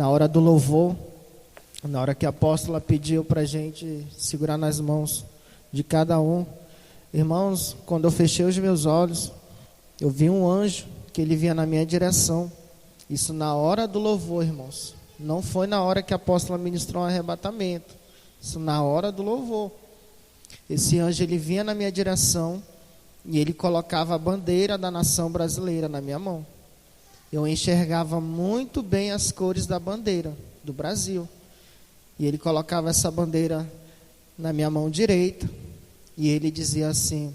na hora do louvor, na hora que a apóstola pediu para a gente segurar nas mãos de cada um. Irmãos, quando eu fechei os meus olhos, eu vi um anjo que ele vinha na minha direção. Isso na hora do louvor, irmãos. Não foi na hora que a apóstola ministrou um arrebatamento. Isso na hora do louvor. Esse anjo, ele vinha na minha direção e ele colocava a bandeira da nação brasileira na minha mão. Eu enxergava muito bem as cores da bandeira do Brasil. E ele colocava essa bandeira na minha mão direita. E ele dizia assim: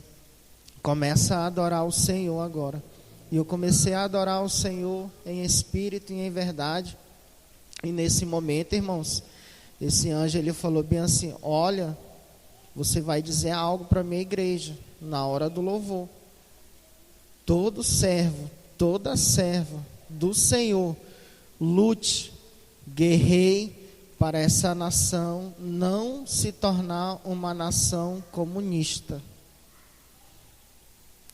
começa a adorar o Senhor agora. E eu comecei a adorar o Senhor em espírito e em verdade. E nesse momento, irmãos, esse anjo, ele falou bem assim: olha, você vai dizer algo para a minha igreja na hora do louvor. Todo servo, toda serva do Senhor, lute, guerreie para essa nação não se tornar uma nação comunista.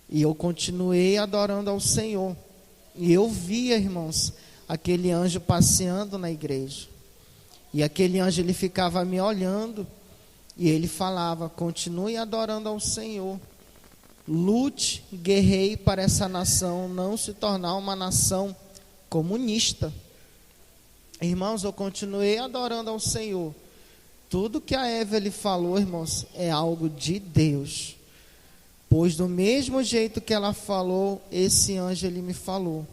E eu continuei adorando ao Senhor. E eu via, irmãos, aquele anjo passeando na igreja. E aquele anjo, ele ficava me olhando. E ele falava: continue adorando ao Senhor. Lute, guerreie para essa nação não se tornar uma nação comunista. Irmãos, eu continuei adorando ao Senhor. Tudo que a Evelyn falou, irmãos, é algo de Deus. Pois do mesmo jeito que ela falou, esse anjo, ele me falou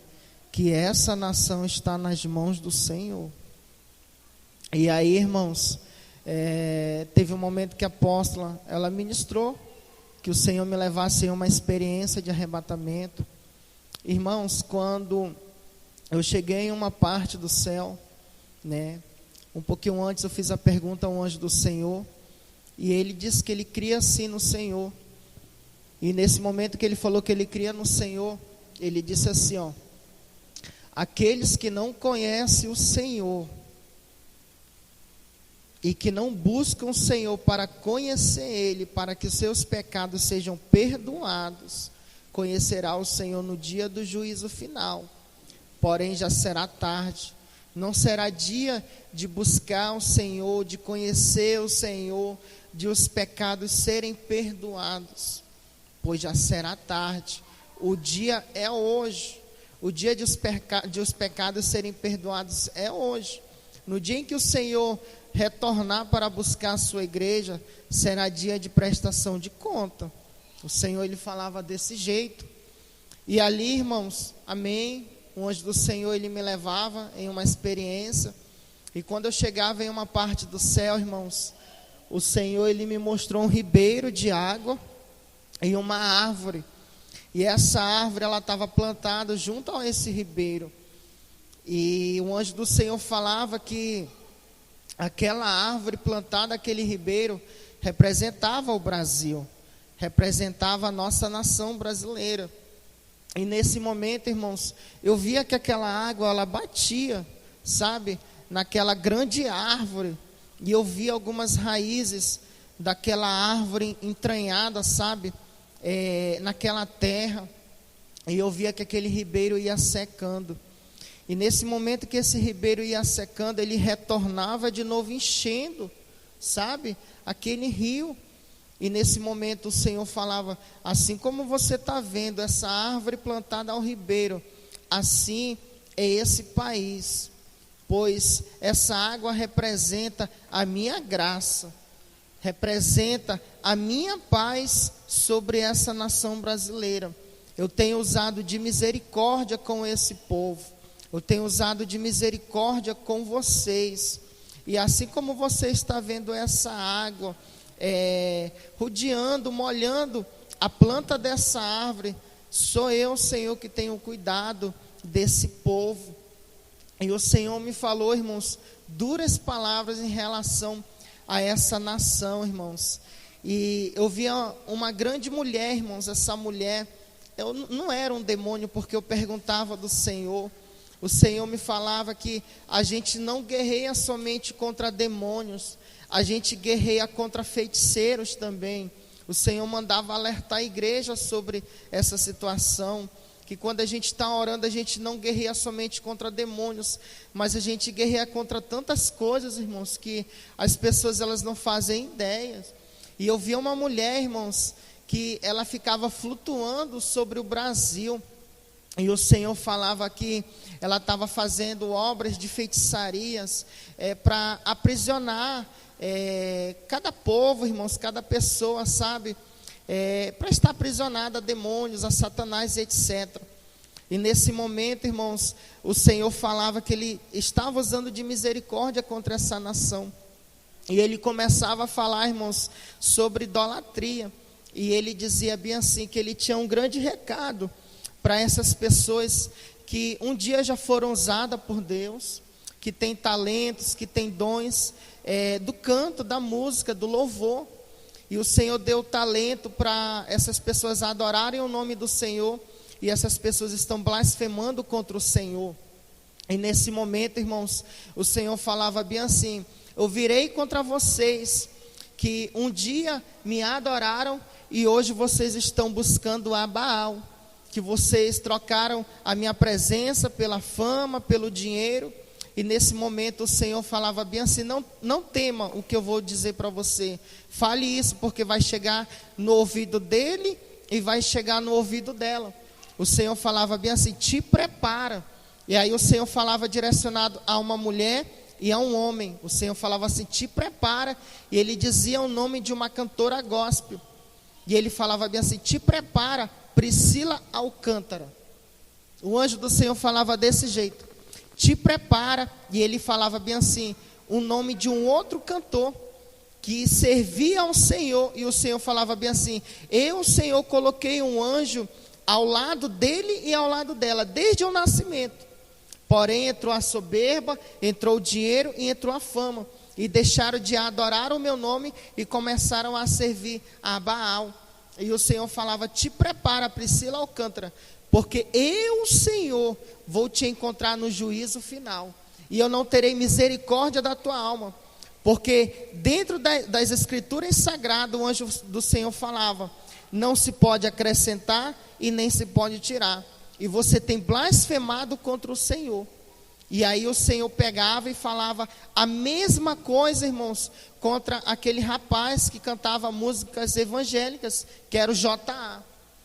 que essa nação está nas mãos do Senhor. E aí, irmãos, teve um momento que a apóstola, ela ministrou que o Senhor me levasse em uma experiência de arrebatamento. Irmãos, quando eu cheguei em uma parte do céu, né, um pouquinho antes eu fiz a pergunta ao anjo do Senhor, e ele disse que ele cria sim no Senhor. E nesse momento que ele falou que ele cria no Senhor, ele disse assim, ó: aqueles que não conhecem o Senhor e que não buscam o Senhor para conhecer Ele, para que seus pecados sejam perdoados, conhecerá o Senhor no dia do juízo final. Porém já será tarde. Não será dia de buscar o Senhor, de conhecer o Senhor, de os pecados serem perdoados, pois já será tarde. O dia é hoje. O dia de os pecados serem perdoados é hoje. No dia em que o Senhor retornar para buscar a sua igreja, será dia de prestação de conta. O Senhor, ele falava desse jeito. E ali, irmãos, amém, o anjo do Senhor, ele me levava em uma experiência. E quando eu chegava em uma parte do céu, irmãos, o Senhor, ele me mostrou um ribeiro de água e uma árvore. E essa árvore, ela estava plantada junto a esse ribeiro. E o anjo do Senhor falava que aquela árvore plantada, aquele ribeiro, representava o Brasil, representava a nossa nação brasileira. E nesse momento, irmãos, eu via que aquela água, ela batia, sabe, naquela grande árvore. E eu via algumas raízes daquela árvore entranhada, sabe, naquela terra. E eu via que aquele ribeiro ia secando. E nesse momento que esse ribeiro ia secando, ele retornava de novo enchendo, sabe, aquele rio. E nesse momento o Senhor falava: assim como você está vendo essa árvore plantada ao ribeiro, assim é esse país, pois essa água representa a minha graça, representa a minha paz sobre essa nação brasileira. Eu tenho usado de misericórdia com esse povo, eu tenho usado de misericórdia com vocês. E assim como você está vendo essa água rodeando, molhando a planta dessa árvore, sou eu, Senhor, que tenho cuidado desse povo. E o Senhor me falou, irmãos, duras palavras em relação a essa nação, irmãos. E eu via uma grande mulher, irmãos. Essa mulher, eu não era um demônio, porque eu perguntava do Senhor. O Senhor me falava que a gente não guerreia somente contra demônios, a gente guerreia contra feiticeiros também. O Senhor mandava alertar a igreja sobre essa situação. que quando a gente está orando, a gente não guerreia somente contra demônios, mas a gente guerreia contra tantas coisas, irmãos, que as pessoas elas não fazem ideia. E eu vi uma mulher, irmãos, que ela ficava flutuando sobre o Brasil, e o Senhor falava que ela estava fazendo obras de feitiçarias para aprisionar cada povo, irmãos, cada pessoa, sabe? Para estar aprisionada a demônios, a Satanás, etc. E nesse momento, irmãos, o Senhor falava que Ele estava usando de misericórdia contra essa nação. E Ele começava a falar, irmãos, sobre idolatria. E Ele dizia bem assim, que Ele tinha um grande recado para essas pessoas que um dia já foram usadas por Deus, que têm talentos, que têm dons do canto, da música, do louvor. E o Senhor deu talento para essas pessoas adorarem o nome do Senhor. E essas pessoas estão blasfemando contra o Senhor. E nesse momento, irmãos, o Senhor falava bem assim: eu virei contra vocês, que um dia me adoraram e hoje vocês estão buscando a Baal. Que vocês trocaram a minha presença pela fama, pelo dinheiro. E nesse momento o Senhor falava bem assim: não tema o que eu vou dizer para você. Fale isso, porque vai chegar no ouvido dele e vai chegar no ouvido dela. O Senhor falava bem assim: te prepara. E aí o Senhor falava direcionado a uma mulher e a um homem. O Senhor falava assim: te prepara. E ele dizia o nome de uma cantora gospel. E ele falava bem assim: te prepara, Priscila Alcântara. O anjo do Senhor falava desse jeito: te prepara. E ele falava bem assim, o nome de um outro cantor que servia ao Senhor. E o Senhor falava bem assim: eu, Senhor, coloquei um anjo ao lado dele e ao lado dela, desde o nascimento. Porém entrou a soberba, entrou o dinheiro e entrou a fama. E deixaram de adorar o meu nome e começaram a servir a Baal. E o Senhor falava: te prepara, Priscila Alcântara, porque eu, Senhor, vou te encontrar no juízo final. E eu não terei misericórdia da tua alma. Porque dentro das escrituras sagradas, o anjo do Senhor falava: não se pode acrescentar e nem se pode tirar. E você tem blasfemado contra o Senhor. E aí o Senhor pegava e falava a mesma coisa, irmãos, contra aquele rapaz que cantava músicas evangélicas, que era o J.A.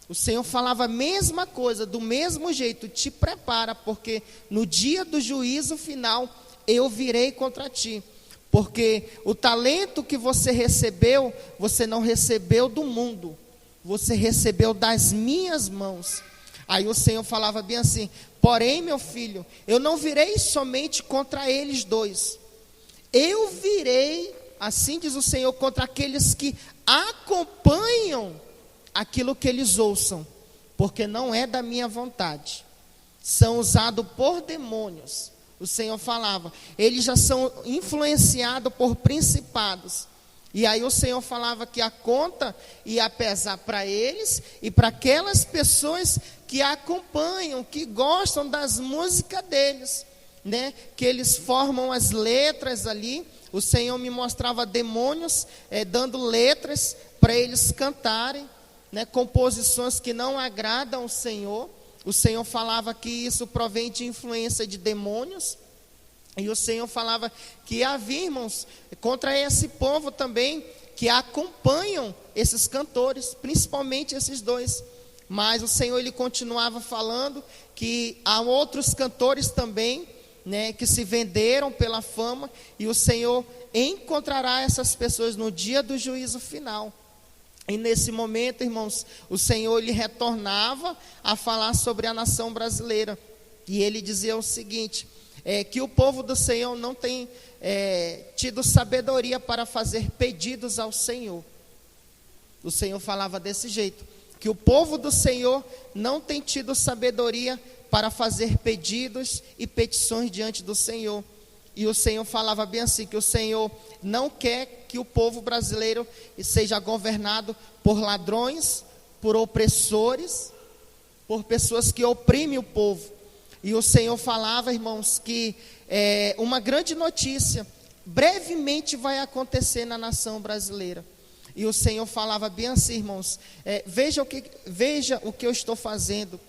O Senhor falava a mesma coisa, do mesmo jeito: te prepara, porque no dia do juízo final eu virei contra ti. Porque o talento que você recebeu, você não recebeu do mundo, você recebeu das minhas mãos. Aí o Senhor falava bem assim: porém, meu filho, eu não virei somente contra eles dois, eu virei, assim diz o Senhor, contra aqueles que acompanham aquilo que eles ouçam, porque não é da minha vontade, são usados por demônios. O Senhor falava, eles já são influenciados por principados. E aí o Senhor falava que a conta ia pesar para eles e para aquelas pessoas que acompanham, que gostam das músicas deles, né? Que eles formam as letras ali. O Senhor me mostrava demônios dando letras para eles cantarem, né? Composições que não agradam ao Senhor. O Senhor falava que isso provém de influência de demônios. E o Senhor falava que havia, irmãos, contra esse povo também, que acompanham esses cantores, principalmente esses dois. Mas o Senhor, ele continuava falando que há outros cantores também, né, que se venderam pela fama. E o Senhor encontrará essas pessoas no dia do juízo final. E nesse momento, irmãos, o Senhor, ele retornava a falar sobre a nação brasileira. E ele dizia o seguinte: que o povo do Senhor não tem tido sabedoria para fazer pedidos ao Senhor. O Senhor falava desse jeito, que o povo do Senhor não tem tido sabedoria para fazer pedidos e petições diante do Senhor. E o Senhor falava bem assim, que o Senhor não quer que o povo brasileiro seja governado por ladrões, por opressores, por pessoas que oprimem o povo. E o Senhor falava, irmãos, que uma grande notícia brevemente vai acontecer na nação brasileira. E o Senhor falava bem assim, irmãos: veja o que eu estou fazendo.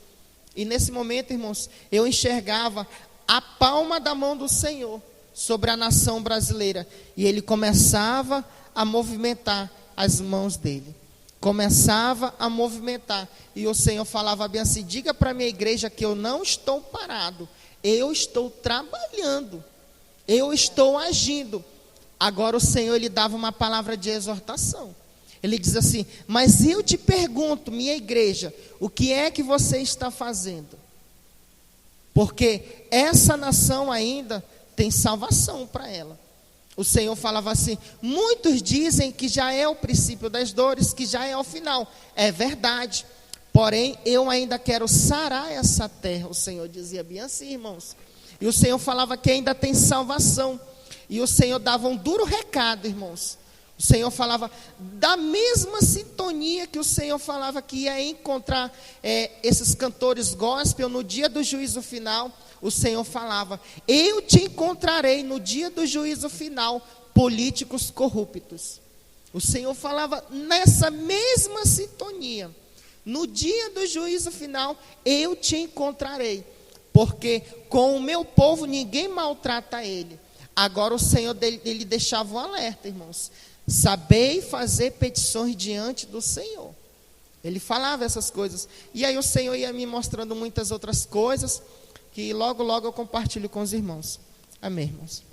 E nesse momento, irmãos, eu enxergava a palma da mão do Senhor sobre a nação brasileira. E ele começava a movimentar as mãos dele. Começava a movimentar. E o Senhor falava bem assim: diga para a minha igreja que eu não estou parado. Eu estou trabalhando. Eu estou agindo. Agora o Senhor, ele dava uma palavra de exortação. Ele diz assim: mas eu te pergunto, minha igreja, o que é que você está fazendo? Porque essa nação ainda tem salvação para ela. O Senhor falava assim: muitos dizem que já é o princípio das dores, que já é o final. É verdade. Porém, eu ainda quero sarar essa terra. O Senhor dizia bem assim, irmãos. E o Senhor falava que ainda tem salvação. E o Senhor dava um duro recado, irmãos. O Senhor falava da mesma sintonia que o Senhor falava que ia encontrar esses cantores gospel no dia do juízo final. O Senhor falava: eu te encontrarei no dia do juízo final, políticos corruptos. O Senhor falava nessa mesma sintonia: no dia do juízo final, eu te encontrarei, porque com o meu povo ninguém maltrata ele. Agora o Senhor, ele deixava um alerta, irmãos: sabei fazer petições diante do Senhor. Ele falava essas coisas. E aí o Senhor ia me mostrando muitas outras coisas, que logo, logo eu compartilho com os irmãos. Amém, irmãos?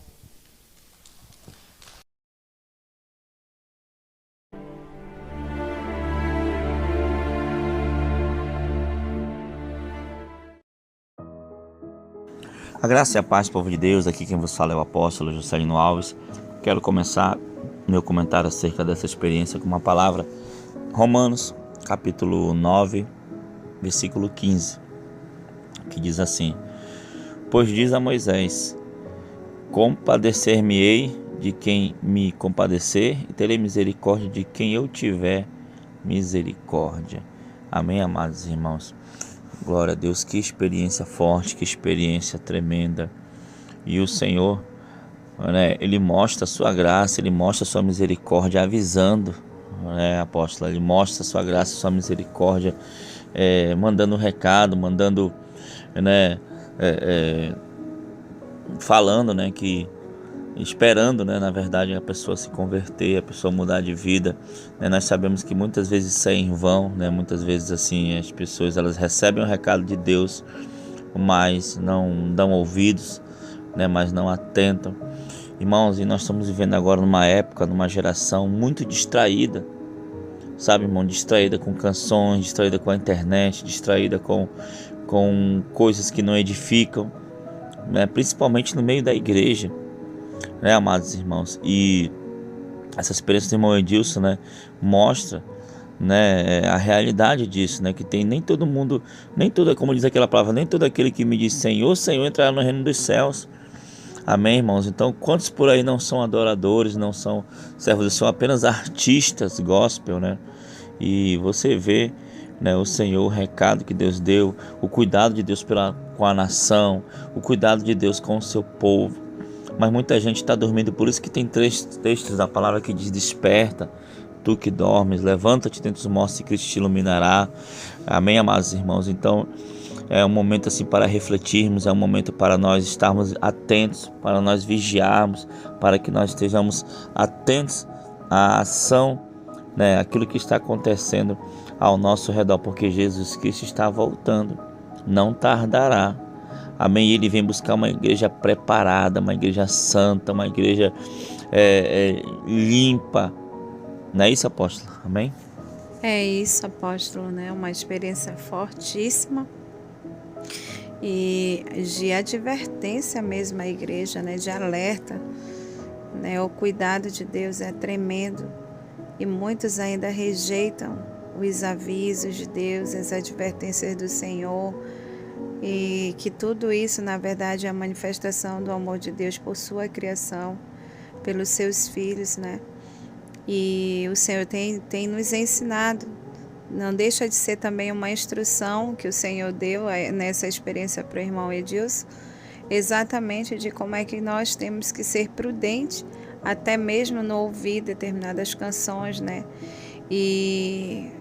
A graça e a paz, povo de Deus. Aqui quem vos fala é o apóstolo Juscelino Alves. Quero começar meu comentário acerca dessa experiência com uma palavra. Romanos, capítulo 9, versículo 15, que diz assim: pois diz a Moisés: compadecer-me-ei de quem me compadecer, e terei misericórdia de quem eu tiver misericórdia. Amém, amados irmãos? Glória a Deus, que experiência forte, que experiência tremenda. E o Senhor, né, Ele mostra a sua graça, Ele mostra a sua misericórdia, avisando, né, apóstolo, Ele mostra a sua graça, a sua misericórdia, mandando um recado, mandando, né, falando, né, que esperando, né, na verdade, a pessoa se converter, a pessoa mudar de vida, né? Nós sabemos que muitas vezes isso é em vão, né? Muitas vezes assim as pessoas, elas recebem o recado de Deus, mas não dão ouvidos, né? Mas não atentam. Irmãos, e nós estamos vivendo agora numa época, numa geração muito distraída, sabe, irmão? Distraída com canções, distraída com a internet, distraída com coisas que não edificam, né? Principalmente no meio da igreja, né, amados irmãos? E essa experiência do irmão Edilson, né, mostra, né, a realidade disso, né, que tem nem todo mundo, nem todo, como diz aquela palavra, nem todo aquele que me diz Senhor, Senhor, entrará no reino dos céus. Amém, irmãos? Então, quantos por aí não são adoradores, não são servos, são apenas artistas gospel, né? E você vê, né, o Senhor, o recado que Deus deu, o cuidado de Deus com a nação, o cuidado de Deus com o seu povo. Mas muita gente está dormindo, por isso que tem 3 textos da palavra que diz: desperta, tu que dormes, levanta-te dentre os mortos e Cristo te iluminará. Amém, amados irmãos? Então é um momento assim para refletirmos, é um momento para nós estarmos atentos, para nós vigiarmos, para que nós estejamos atentos à ação, né, aquilo que está acontecendo ao nosso redor, porque Jesus Cristo está voltando, não tardará. Amém? E Ele vem buscar uma igreja preparada, uma igreja santa, uma igreja limpa. Não é isso, apóstolo? Amém? É isso, apóstolo, né? Uma experiência fortíssima e de advertência mesmo à igreja, né? De alerta, né? O cuidado de Deus é tremendo e muitos ainda rejeitam os avisos de Deus, as advertências do Senhor. E que tudo isso, na verdade, é a manifestação do amor de Deus por sua criação, pelos seus filhos, né? E o Senhor tem nos ensinado. Não deixa de ser também uma instrução que o Senhor deu nessa experiência para o irmão Edilson, exatamente de como é que nós temos que ser prudentes, até mesmo no ouvir determinadas canções, né? E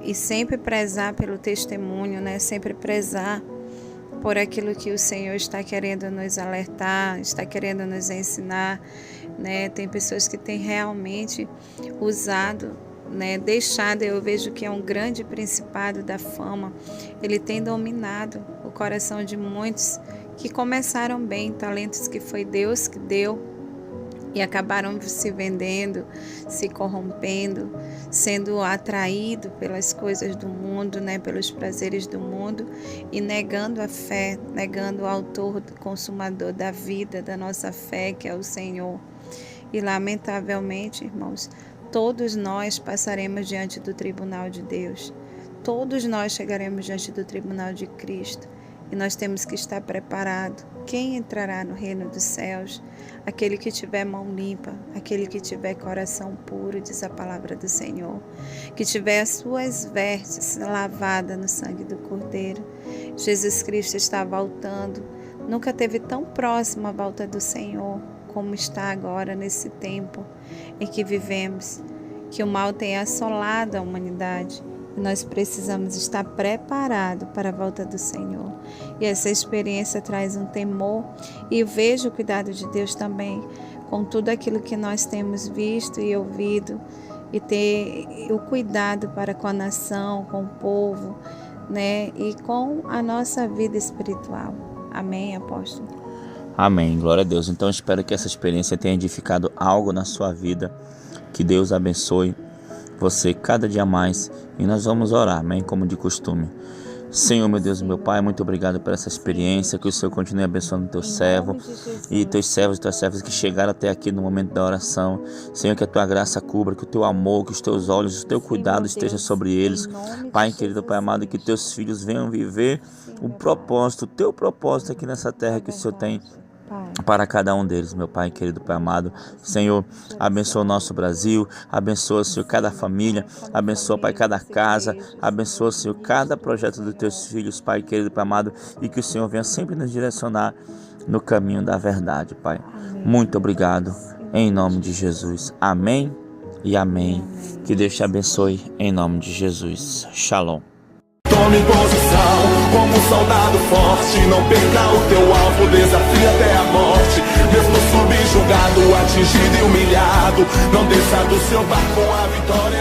e sempre prezar pelo testemunho, né? Sempre prezar por aquilo que o Senhor está querendo nos alertar, está querendo nos ensinar, né? Tem pessoas que têm realmente usado, né, deixado, eu vejo que é um grande principado da fama, ele tem dominado o coração de muitos que começaram bem, talentos que foi Deus que deu e acabaram se vendendo, se corrompendo, sendo atraído pelas coisas do mundo, né, pelos prazeres do mundo e negando a fé, negando o autor, consumador da vida, da nossa fé, que é o Senhor. E lamentavelmente, irmãos, todos nós passaremos diante do tribunal de Deus. Todos nós chegaremos diante do tribunal de Cristo. E nós temos que estar preparados. Quem entrará no reino dos céus? Aquele que tiver mão limpa, aquele que tiver coração puro, diz a palavra do Senhor. Que tiver as suas vestes lavadas no sangue do Cordeiro. Jesus Cristo está voltando. Nunca esteve tão próximo a volta do Senhor como está agora nesse tempo em que vivemos, que o mal tem assolado a humanidade e nós precisamos estar preparados para a volta do Senhor. E essa experiência traz um temor e eu vejo o cuidado de Deus também com tudo aquilo que nós temos visto e ouvido e ter o cuidado para com a nação, com o povo, né, e com a nossa vida espiritual. Amém, apóstolo? Amém, glória a Deus. Então espero que essa experiência tenha edificado algo na sua vida. Que Deus abençoe você cada dia mais. E nós vamos orar, amém, como de costume. Senhor, meu Deus e meu Pai, muito obrigado por essa experiência. Que o Senhor continue abençoando o teu servo e teus servos e tuas servas que chegaram até aqui no momento da oração. Senhor, que a tua graça cubra, que o teu amor, que os teus olhos, o teu cuidado esteja sobre eles. Pai querido, Pai amado, que teus filhos venham viver o propósito, o teu propósito aqui nessa terra que o Senhor tem para cada um deles, meu Pai querido, Pai amado. Senhor, abençoa o nosso Brasil, abençoa, Senhor, cada família, abençoa, Pai, cada casa, abençoa, Senhor, cada projeto dos teus filhos, Pai querido, Pai amado, e que o Senhor venha sempre nos direcionar no caminho da verdade, Pai. Muito obrigado, em nome de Jesus. Amém e amém. Que Deus te abençoe, em nome de Jesus. Shalom. Tome posição como um soldado forte. Não perca o teu alvo, desafia até a morte. Mesmo subjugado, atingido e humilhado, não desça do seu barco com a vitória.